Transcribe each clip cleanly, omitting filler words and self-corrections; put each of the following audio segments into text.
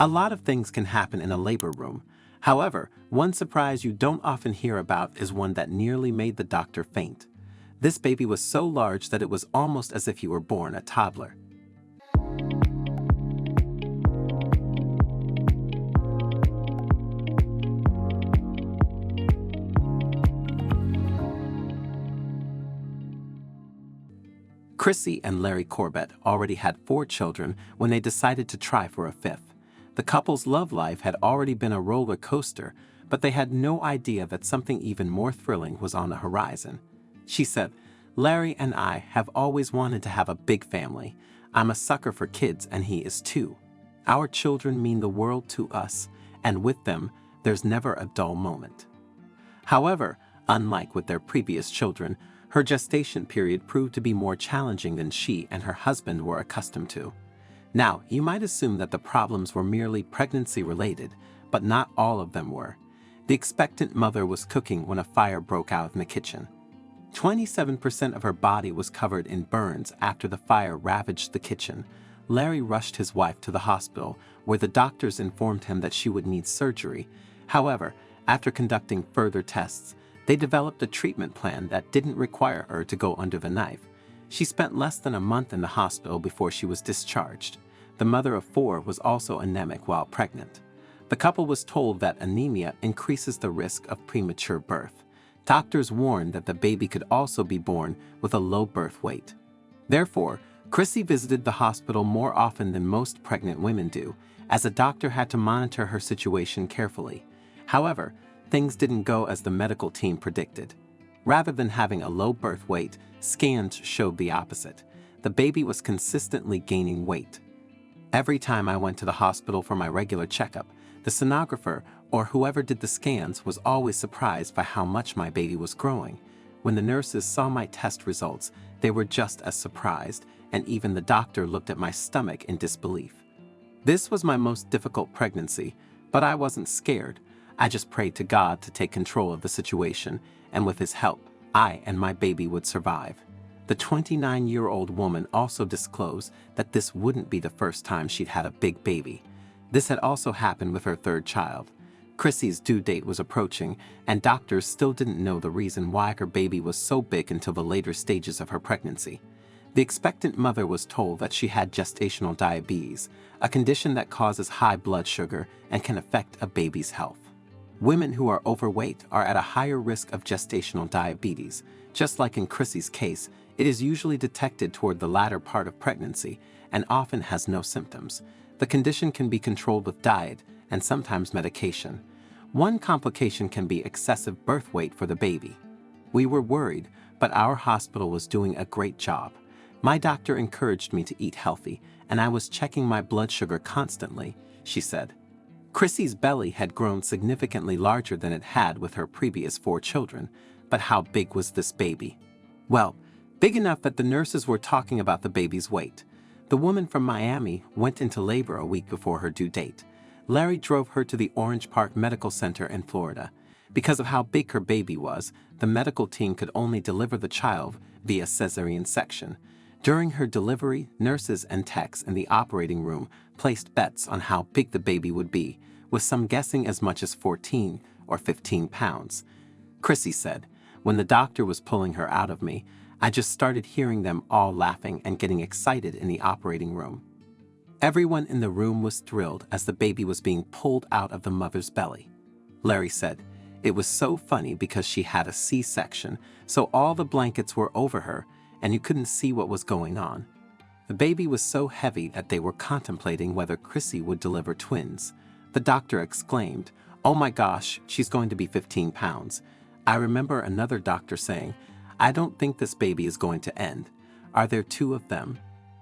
A lot of things can happen in a labor room. However, one surprise you don't often hear about is one that nearly made the doctor faint. This baby was so large that it was almost as if he were born a toddler. Chrissy and Larry Corbett already had 4 children when they decided to try for a 5th. The couple's love life had already been a roller coaster, but they had no idea that something even more thrilling was on the horizon. She said, "Larry and I have always wanted to have a big family. I'm a sucker for kids and he is too. Our children mean the world to us, and with them, there's never a dull moment." However, unlike with their previous children, her gestation period proved to be more challenging than she and her husband were accustomed to. Now, you might assume that the problems were merely pregnancy-related, but not all of them were. The expectant mother was cooking when a fire broke out in the kitchen. 27% of her body was covered in burns after the fire ravaged the kitchen. Larry rushed his wife to the hospital, where the doctors informed him that she would need surgery. However, after conducting further tests, they developed a treatment plan that didn't require her to go under the knife. She spent less than a month in the hospital before she was discharged. The mother of 4 was also anemic while pregnant. The couple was told that anemia increases the risk of premature birth. Doctors warned that the baby could also be born with a low birth weight. Therefore, Chrissy visited the hospital more often than most pregnant women do, as a doctor had to monitor her situation carefully. However, things didn't go as the medical team predicted. Rather than having a low birth weight, scans showed the opposite. The baby was consistently gaining weight. Every time I went to the hospital for my regular checkup, the sonographer or whoever did the scans was always surprised by how much my baby was growing. When the nurses saw my test results, they were just as surprised, and even the doctor looked at my stomach in disbelief. This was my most difficult pregnancy, but I wasn't scared. I just prayed to God to take control of the situation, and with His help, I and my baby would survive. The 29-year-old woman also disclosed that this wouldn't be the first time she'd had a big baby. This had also happened with her 3rd child. Chrissy's due date was approaching, and doctors still didn't know the reason why her baby was so big until the later stages of her pregnancy. The expectant mother was told that she had gestational diabetes, a condition that causes high blood sugar and can affect a baby's health. Women who are overweight are at a higher risk of gestational diabetes. Just like in Chrissy's case, it is usually detected toward the latter part of pregnancy and often has no symptoms. The condition can be controlled with diet and sometimes medication. One complication can be excessive birth weight for the baby. We were worried, but our hospital was doing a great job. My doctor encouraged me to eat healthy, and I was checking my blood sugar constantly, she said. Chrissy's belly had grown significantly larger than it had with her previous 4 children, but how big was this baby? Well, big enough that the nurses were talking about the baby's weight. The woman from Miami went into labor a week before her due date. Larry drove her to the Orange Park Medical Center in Florida. Because of how big her baby was, the medical team could only deliver the child via cesarean section. During her delivery, nurses and techs in the operating room placed bets on how big the baby would be, with some guessing as much as 14 or 15 pounds. Chrissy said, "When the doctor was pulling her out of me, I just started hearing them all laughing and getting excited in the operating room." Everyone in the room was thrilled as the baby was being pulled out of the mother's belly. Larry said, "It was so funny because she had a C-section, so all the blankets were over her, and you couldn't see what was going on. The baby was so heavy that they were contemplating whether Chrissy would deliver twins. The doctor exclaimed, 'Oh my gosh, she's going to be 15 pounds. I remember another doctor saying, 'I don't think this baby is going to end. Are there 2 of them?'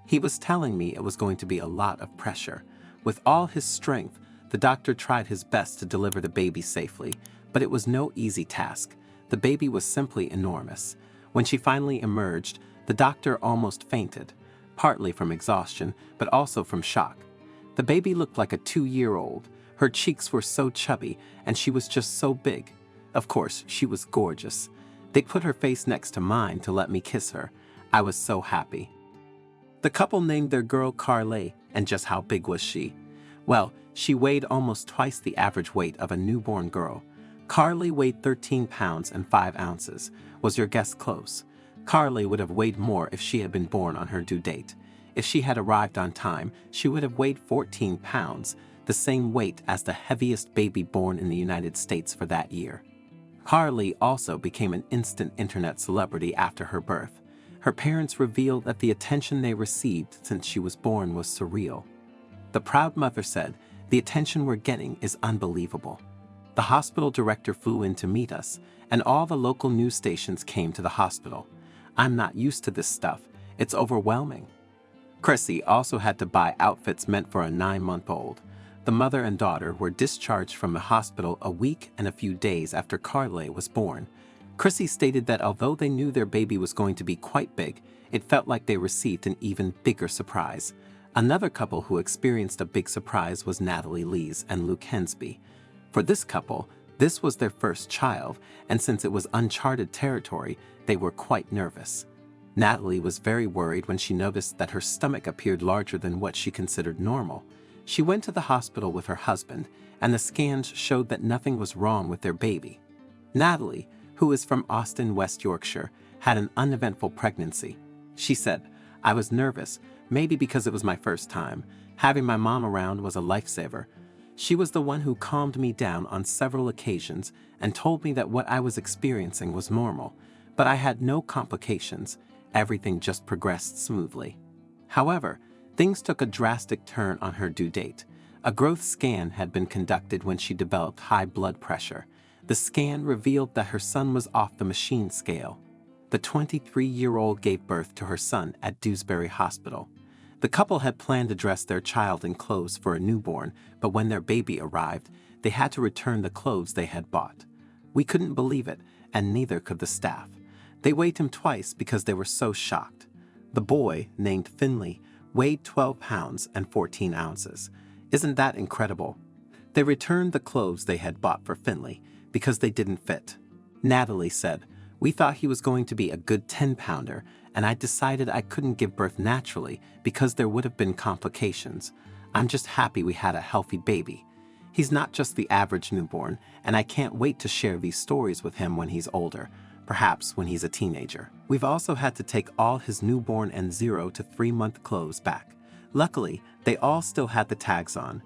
He was telling me it was going to be a lot of pressure. With all his strength, the doctor tried his best to deliver the baby safely, but it was no easy task. The baby was simply enormous. When she finally emerged, the doctor almost fainted, partly from exhaustion, but also from shock. The baby looked like a 2-year-old. Her cheeks were so chubby, and she was just so big. Of course, she was gorgeous. They put her face next to mine to let me kiss her. I was so happy." The couple named their girl Carly, and just how big was she? Well, She weighed almost twice the average weight of a newborn girl. Carly weighed 13 pounds and 5 ounces. Was your guess close? Carly would have weighed more if she had been born on her due date. If she had arrived on time, she would have weighed 14 pounds, the same weight as the heaviest baby born in the United States for that year. Carly also became an instant internet celebrity after her birth. Her parents revealed that the attention they received since she was born was surreal. The proud mother said, "The attention we're getting is unbelievable. The hospital director flew in to meet us, and all the local news stations came to the hospital. I'm not used to this stuff. It's overwhelming." Chrissy also had to buy outfits meant for a 9-month-old. The mother and daughter were discharged from the hospital a week and a few days after Carly was born. Chrissy stated that although they knew their baby was going to be quite big, it felt like they received an even bigger surprise. Another couple who experienced a big surprise was Natalie Lees and Luke Hensby. For this couple, this was their first child, and since it was uncharted territory, they were quite nervous. Natalie was very worried when she noticed that her stomach appeared larger than what she considered normal. She went to the hospital with her husband, and the scans showed that nothing was wrong with their baby. Natalie, who is from Austin, West Yorkshire, had an uneventful pregnancy. She said, "I was nervous, maybe because it was my first time. Having my mom around was a lifesaver. She was the one who calmed me down on several occasions and told me that what I was experiencing was normal, but I had no complications. Everything just progressed smoothly." However, things took a drastic turn on her due date. A growth scan had been conducted when she developed high blood pressure. The scan revealed that her son was off the machine scale. The 23-year-old gave birth to her son at Dewsbury Hospital. The couple had planned to dress their child in clothes for a newborn, but when their baby arrived, they had to return the clothes they had bought. We couldn't believe it, and neither could the staff. They weighed him twice because they were so shocked. The boy, named Finley, weighed 12 pounds and 14 ounces. Isn't that incredible? They returned the clothes they had bought for Finley because they didn't fit. Natalie said, "We thought he was going to be a good 10-pounder, and I decided I couldn't give birth naturally because there would have been complications. I'm just happy we had a healthy baby. He's not just the average newborn, and I can't wait to share these stories with him when he's older, perhaps when he's a teenager." We've also had to take all his newborn and 0 to 3-month clothes back. Luckily, they all still had the tags on.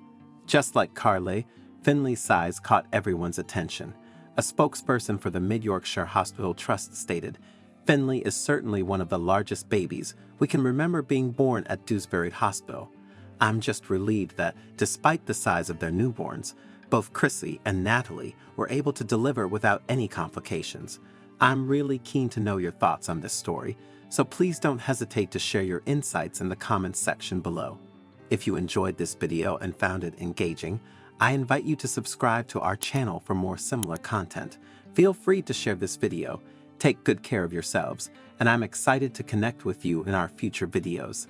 Just like Carly, Finley's size caught everyone's attention. A spokesperson for the Mid-Yorkshire Hospital Trust stated, "Finley is certainly one of the largest babies we can remember being born at Dewsbury Hospital. I'm just relieved that, despite the size of their newborns, both Chrissy and Natalie were able to deliver without any complications. I'm really keen to know your thoughts on this story, so please don't hesitate to share your insights in the comments section below. If you enjoyed this video and found it engaging, I invite you to subscribe to our channel for more similar content. Feel free to share this video. Take good care of yourselves, and I'm excited to connect with you in our future videos.